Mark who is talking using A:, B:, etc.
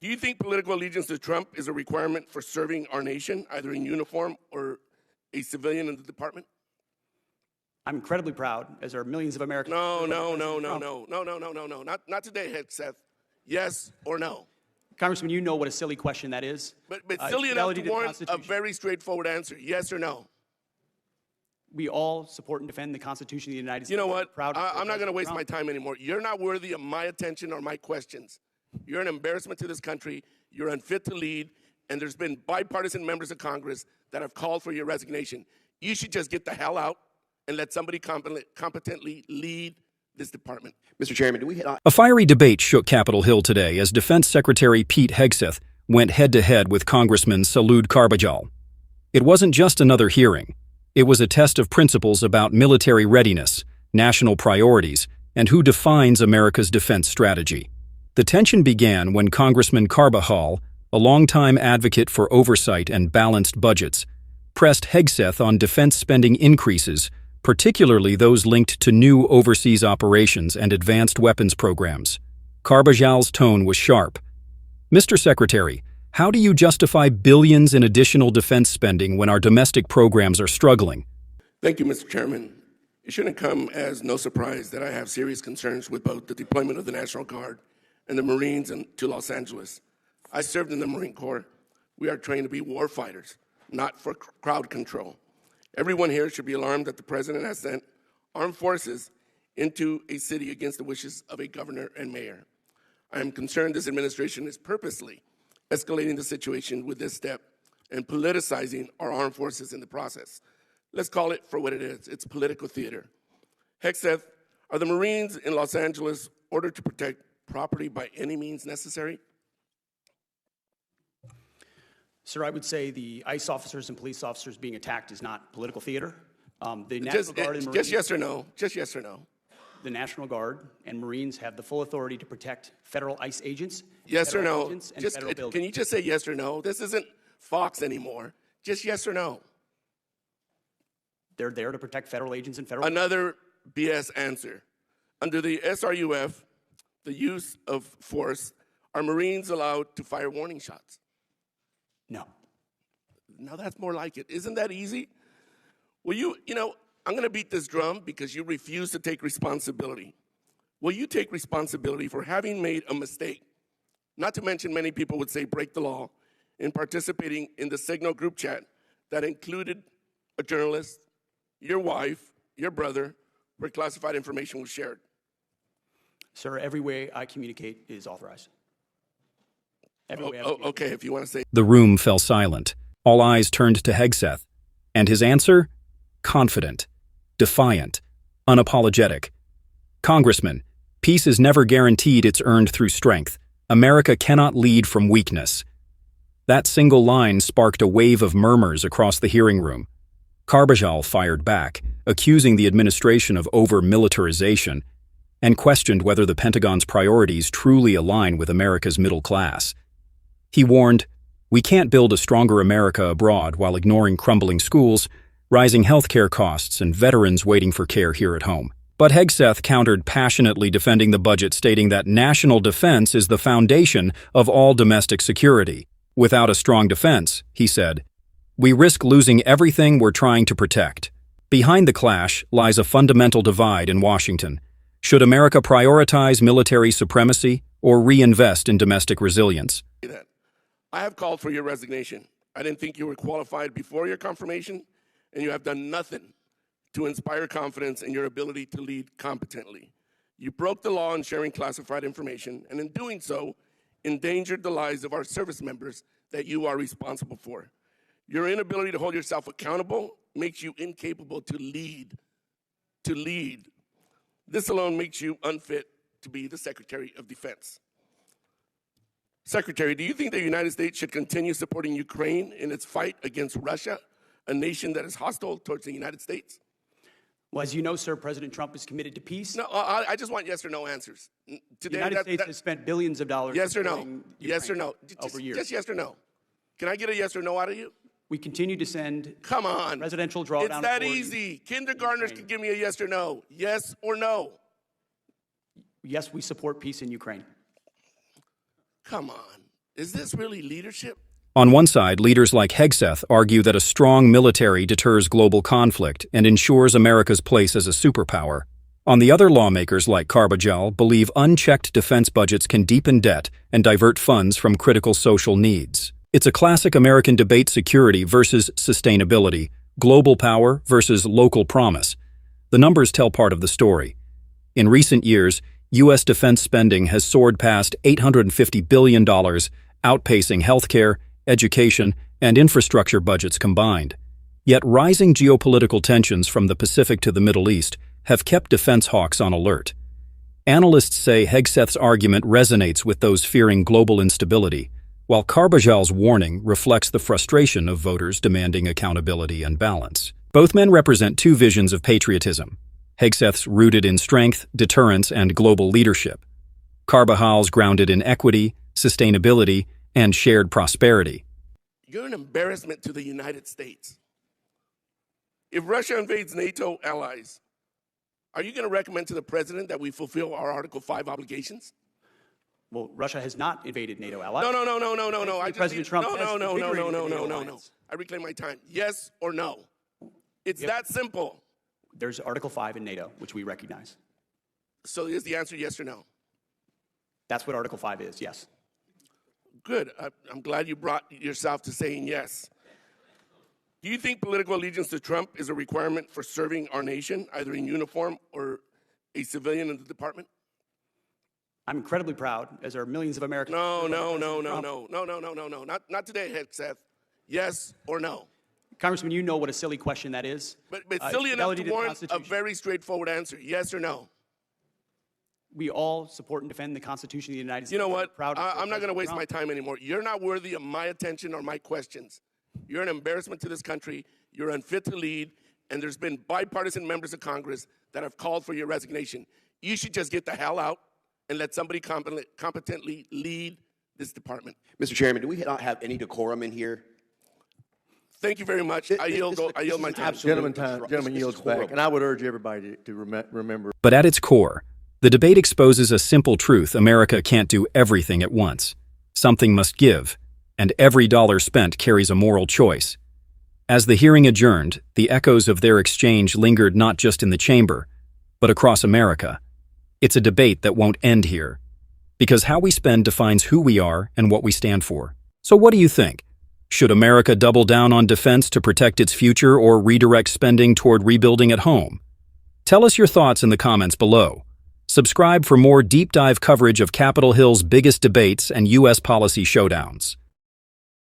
A: Do you think political allegiance to Trump is a requirement for serving our nation, either in uniform or a civilian in the department?
B: I'm incredibly proud, as are millions of Americans.
A: No. Not today, Hegseth. Yes or no?
B: Congressman, you know what a silly question that is.
A: But silly enough to warrant a very straightforward answer. Yes or no?
B: We all support and defend the Constitution of the United States.
A: You know what? I'm not going to waste my time anymore. You're not worthy of my attention or my questions. You're an embarrassment to this country. You're unfit to lead. And there's been bipartisan members of Congress that have called for your resignation. You should just get the hell out and let somebody competently lead this department.
C: Mr. Chairman, do we hit on...
D: A fiery debate shook Capitol Hill today as Defense Secretary Pete Hegseth went head-to-head with Congressman Salud Carbajal. It wasn't just another hearing. It was a test of principles about military readiness, national priorities, and who defines America's defense strategy. The tension began when Congressman Carbajal, a longtime advocate for oversight and balanced budgets, pressed Hegseth on defense spending increases, particularly those linked to new overseas operations and advanced weapons programs. Carbajal's tone was sharp. Mr. Secretary, how do you justify billions in additional defense spending when our domestic programs are struggling?
A: Thank you, Mr. Chairman. It shouldn't come as no surprise that I have serious concerns with both the deployment of the National Guard and the Marines to Los Angeles. I served in the Marine Corps. We are trained to be war fighters, not for crowd control. Everyone here should be alarmed that the President has sent armed forces into a city against the wishes of a governor and mayor. I am concerned this administration is purposely escalating the situation with this step and politicizing our armed forces in the process. Let's call it for what it is. It's political theater. Hegseth, are the Marines in Los Angeles ordered to protect property by any means necessary?
B: Sir, I would say the ICE officers and police officers being attacked is not political theater. The National Guard and Marines,
A: just yes or no. Just yes or no.
B: The National Guard and Marines have the full authority to protect federal ICE agents.
A: Yes or no.
B: Can
A: you just say yes or no? This isn't Fox anymore. Just yes or no.
B: They're there to protect federal agents and federal...
A: Another BS answer. Under the SRUF, the use of force, are Marines allowed to fire warning shots?
B: No.
A: Now that's more like it. Isn't that easy? Well, I'm going to beat this drum because you refuse to take responsibility. Will you take responsibility for having made a mistake? Not to mention many people would say break the law in participating in the Signal group chat that included a journalist, your wife, your brother, where classified information was shared.
B: Sir, every way I communicate is authorized.
A: Okay, if you want to say...
D: The room fell silent. All eyes turned to Hegseth. And his answer? Confident, defiant, unapologetic. Congressman, peace is never guaranteed, it's earned through strength. America cannot lead from weakness. That single line sparked a wave of murmurs across the hearing room. Carbajal fired back, accusing the administration of over-militarization, and questioned whether the Pentagon's priorities truly align with America's middle class. He warned, "We can't build a stronger America abroad while ignoring crumbling schools, rising healthcare costs, and veterans waiting for care here at home." But Hegseth countered, passionately defending the budget, stating that national defense is the foundation of all domestic security. Without a strong defense, he said, we risk losing everything we're trying to protect. Behind the clash lies a fundamental divide in Washington. Should America prioritize military supremacy or reinvest in domestic resilience?
A: I have called for your resignation. I didn't think you were qualified before your confirmation, and you have done nothing to inspire confidence in your ability to lead competently. You broke the law in sharing classified information, and in doing so, endangered the lives of our service members that you are responsible for. Your inability to hold yourself accountable makes you incapable to lead. This alone makes you unfit to be the Secretary of Defense. Secretary, do you think the United States should continue supporting Ukraine in its fight against Russia, a nation that is hostile towards the United States?
B: Well, as you know, sir, President Trump is committed to peace.
A: No, I just want yes or no answers.
B: Today, the United States has spent billions of dollars.
A: Yes or no? Yes or no?
B: Over years.
A: Just yes or no. Can I get a yes or no out of you?
B: We continue to send
A: Come on.
B: Presidential drawdown.
A: It's that easy. Kindergartners can give me a yes or no. Yes or no.
B: Yes, we support peace in Ukraine.
A: Come on. Is this really leadership?
D: On one side, leaders like Hegseth argue that a strong military deters global conflict and ensures America's place as a superpower. On the other, lawmakers like Carbajal believe unchecked defense budgets can deepen debt and divert funds from critical social needs. It's a classic American debate: security versus sustainability, global power versus local promise. The numbers tell part of the story. In recent years, U.S. defense spending has soared past $850 billion, outpacing healthcare, education, and infrastructure budgets combined. Yet rising geopolitical tensions from the Pacific to the Middle East have kept defense hawks on alert. Analysts say Hegseth's argument resonates with those fearing global instability, while Carbajal's warning reflects the frustration of voters demanding accountability and balance. Both men represent two visions of patriotism: Hegseth's rooted in strength, deterrence, and global leadership; Carbajal's grounded in equity, sustainability, and shared prosperity.
A: You're an embarrassment to the United States. If Russia invades NATO allies, are you going to recommend to the president that we fulfill our Article 5 obligations?
B: Well, Russia has not invaded NATO allies.
A: No.
B: President Trump has
A: No.
B: invigorated the NATO alliance.
A: I reclaim my time. Yes or no? It's that simple.
B: There's Article 5 in NATO, which we recognize.
A: So is the answer yes or no?
B: That's what Article 5 is, yes.
A: Good. I'm glad you brought yourself to saying yes. Do you think political allegiance to Trump is a requirement for serving our nation, either in uniform or a civilian in the department?
B: I'm incredibly proud, as are millions of Americans.
A: No. Not today, Hegseth. Yes or no?
B: Congressman, you know what a silly question that is.
A: But silly enough to warrant a very straightforward answer. Yes or no?
B: We all support and defend the Constitution of the United States.
A: You know what? I'm not going to waste my time anymore. You're not worthy of my attention or my questions. You're an embarrassment to this country. You're unfit to lead. And there's been bipartisan members of Congress that have called for your resignation. You should just get the hell out and let somebody competently lead this department.
C: Mr. Chairman, do we not have any decorum in here?
A: Thank you very much. I yield my time.
E: Gentleman yields back. And I would urge everybody to remember.
D: But at its core, the debate exposes a simple truth: America can't do everything at once. Something must give, and every dollar spent carries a moral choice. As the hearing adjourned, the echoes of their exchange lingered not just in the chamber, but across America. It's a debate that won't end here, because how we spend defines who we are and what we stand for. So what do you think? Should America double down on defense to protect its future or redirect spending toward rebuilding at home? Tell us your thoughts in the comments below. Subscribe for more deep dive coverage of Capitol Hill's biggest debates and U.S. policy showdowns.